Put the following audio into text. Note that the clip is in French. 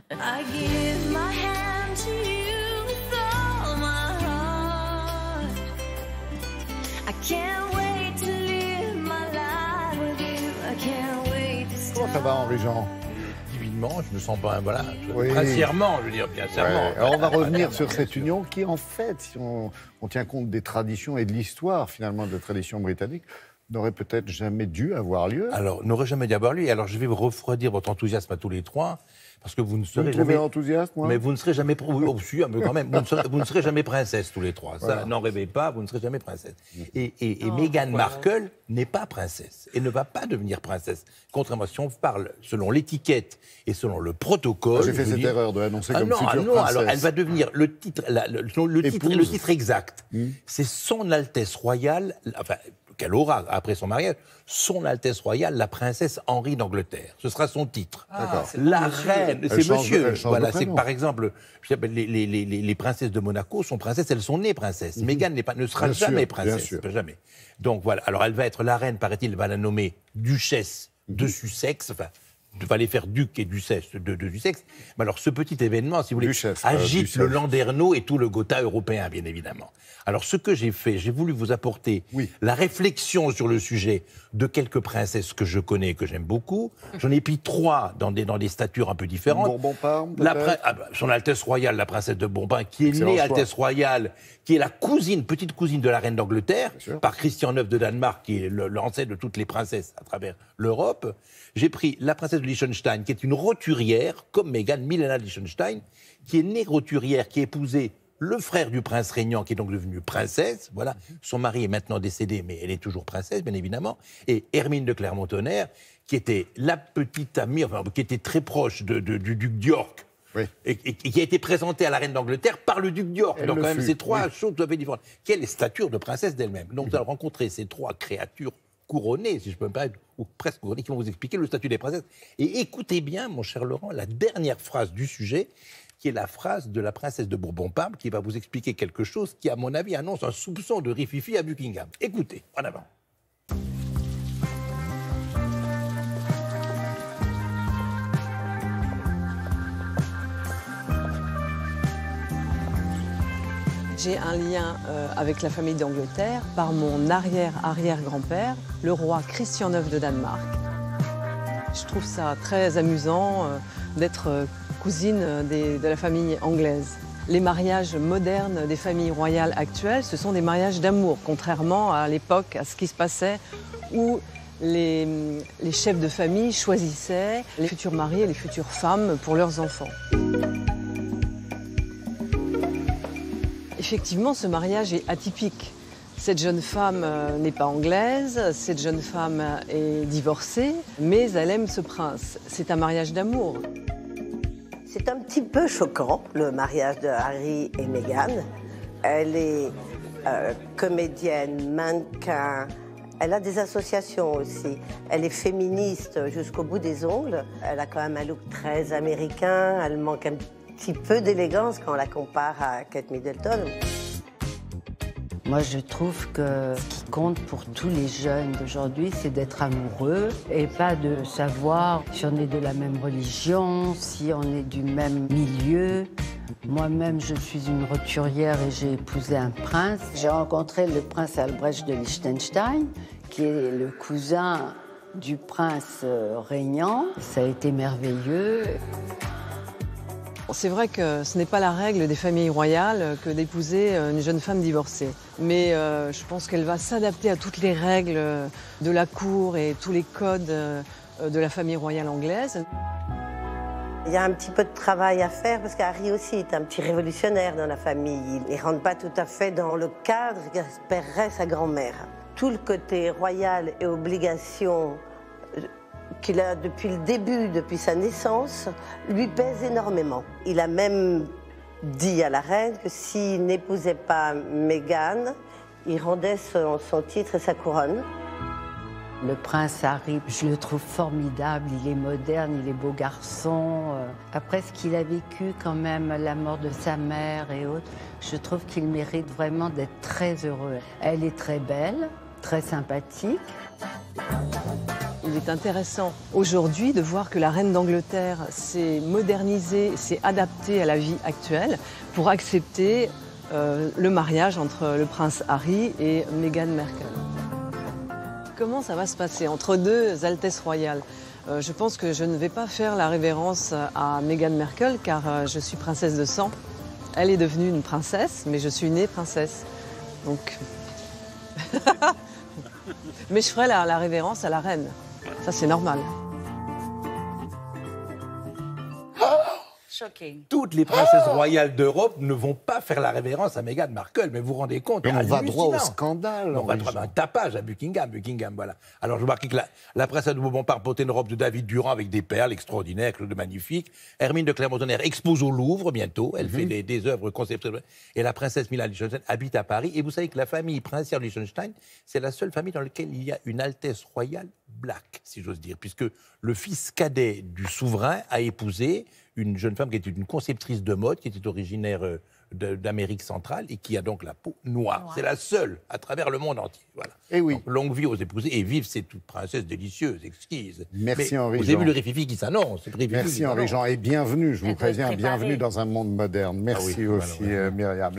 I give my hand to you with all my heart. I can't wait to live my life with you. I can't wait to start. Comment ça va, Henri-Jean? Divinement, je me sens pas, voilà, Oui. princièrement, je veux dire, bien serment. Ouais. Alors on va revenir sur cette union qui, en fait, si on tient compte des traditions et de l'histoire, finalement, de la tradition britannique, n'aurait peut-être jamais dû avoir lieu. Alors, n'aurait jamais dû avoir lieu. Alors, je vais vous refroidir votre enthousiasme à tous les trois, parce que vous ne serez Vous me trouvez jamais... enthousiaste, moi? Mais vous ne serez jamais... Oh, si, mais quand même, vous ne serez jamais princesse, tous les trois. Voilà. Ça, n'en rêvez pas, vous ne serez jamais princesse. Et Meghan Markle n'est pas princesse, et ne va pas devenir princesse. Contrairement, si on parle selon l'étiquette et selon le protocole... J'ai fait cette erreur de l'annoncer comme future princesse. Alors elle va devenir le titre, le titre exact. C'est Son Altesse Royale, enfin, qu'elle aura après son mariage, Son Altesse Royale, la princesse Henri d'Angleterre. Ce sera son titre. La reine, c'est monsieur. Voilà, c'est par exemple, les princesses de Monaco sont princesses, elles sont nées princesses. Meghan ne sera jamais princesse, jamais. Donc voilà. Alors elle va être la reine, paraît-il, va la nommer duchesse de Sussex. Enfin, va les faire duc et duchesse de Sussex. Mais alors, ce petit événement, si vous voulez, agite le Landerneau et tout le Gotha européen, bien évidemment. Alors, ce que j'ai fait, j'ai voulu vous apporter la réflexion sur le sujet de quelques princesses que je connais et que j'aime beaucoup. J'en ai pris 3 dans des statures un peu différentes. Bourbon-Parme, Son Altesse Royale, la princesse de Bourbon, qui est née Altesse Royale, qui est la petite cousine de la reine d'Angleterre, par Christian IX de Danemark, qui est l'ancêtre de toutes les princesses à travers l'Europe. J'ai pris la princesse de Liechtenstein, qui est une roturière, comme Meghan, Milena Liechtenstein, qui est née roturière, qui a épousé le frère du prince régnant, qui est donc devenue princesse. Voilà. Son mari est maintenant décédé, mais elle est toujours princesse, bien évidemment. Et Hermine de Clermont-Tonnerre, qui était la petite amie, enfin, qui était très proche du duc d'York. Et qui a été présentée à la reine d'Angleterre par le duc d'York. Donc, quand même, ces 3 choses tout à fait différentes. Quelle est stature de princesse d'elle-même. Donc, vous allez rencontrer ces 3 créatures couronnées, si je peux me permettre, ou presque couronnées, qui vont vous expliquer le statut des princesses. Et écoutez bien, mon cher Laurent, la dernière phrase du sujet, qui est la phrase de la princesse de Bourbon-Parme, qui va vous expliquer quelque chose qui, à mon avis, annonce un soupçon de rififi à Buckingham. Écoutez, en avant. J'ai un lien avec la famille d'Angleterre par mon arrière-arrière-grand-père, le roi Christian IX de Danemark. Je trouve ça très amusant d'être cousine de la famille anglaise. Les mariages modernes des familles royales actuelles, ce sont des mariages d'amour, contrairement à l'époque, à ce qui se passait où les chefs de famille choisissaient les futurs maris et les futures femmes pour leurs enfants. Effectivement, ce mariage est atypique. Cette jeune femme n'est pas anglaise, cette jeune femme est divorcée, mais elle aime ce prince. C'est un mariage d'amour. C'est un petit peu choquant, le mariage de Harry et Meghan. Elle est comédienne, mannequin, elle a des associations aussi. Elle est féministe jusqu'au bout des ongles. Elle a quand même un look très américain, elle manque un petit peu d'élégance quand on la compare à Kate Middleton. Moi, je trouve que ce qui compte pour tous les jeunes d'aujourd'hui, c'est d'être amoureux et pas de savoir si on est de la même religion, si on est du même milieu. Moi-même, je suis une roturière et j'ai épousé un prince. J'ai rencontré le prince Albrecht de Liechtenstein, qui est le cousin du prince régnant. Ça a été merveilleux. C'est vrai que ce n'est pas la règle des familles royales que d'épouser une jeune femme divorcée. Mais je pense qu'elle va s'adapter à toutes les règles de la cour et tous les codes de la famille royale anglaise. Il y a un petit peu de travail à faire parce qu'Harry aussi est un petit révolutionnaire dans la famille. Il ne rentre pas tout à fait dans le cadre qu'espérait sa grand-mère. Tout le côté royal et obligation qu'il a depuis le début, depuis sa naissance, lui pèse énormément. Il a même dit à la reine que s'il n'épousait pas Meghan, il rendait son titre et sa couronne. Le prince Harry, je le trouve formidable, il est moderne, il est beau garçon. Après ce qu'il a vécu quand même, la mort de sa mère et autres, je trouve qu'il mérite vraiment d'être très heureux. Elle est très belle, très sympathique. Il est intéressant aujourd'hui de voir que la reine d'Angleterre s'est modernisée, s'est adaptée à la vie actuelle pour accepter le mariage entre le prince Harry et Meghan Markle. Comment ça va se passer entre deux Altesses royales? Je pense que je ne vais pas faire la révérence à Meghan Markle car je suis princesse de sang. Elle est devenue une princesse, mais je suis née princesse. Donc... mais je ferai la révérence à la reine. Ça, c'est normal. Shocking. Toutes les princesses royales d'Europe ne vont pas faire la révérence à Meghan Markle, mais vous vous rendez compte? Mais on va droit au hallucinant. scandale. On va droit à un tapage à Buckingham, voilà. Alors je remarque que la princesse de Bourbon-Parme portait une robe de David Durand avec des perles extraordinaires, quelque chose de magnifique. Hermine de Clermont-Tonnerre expose au Louvre bientôt, elle fait des œuvres conceptuelles. Et la princesse Mila Liechtenstein habite à Paris. Et vous savez que la famille princière de Liechtenstein, c'est la seule famille dans laquelle il y a une Altesse royale black, si j'ose dire, puisque le fils cadet du souverain a épousé une jeune femme qui était une conceptrice de mode, qui était originaire d'Amérique centrale et qui a donc la peau noire. C'est la seule à travers le monde entier. Voilà. Et oui. Donc, longue vie aux épousés et vive ces toutes princesses délicieuses, exquises. Merci Henri Jean. Vous avez vu le rififi qui s'annonce. Merci Henri Jean et bienvenue, je vous préviens, bienvenue dans un monde moderne. Merci aussi Myriam.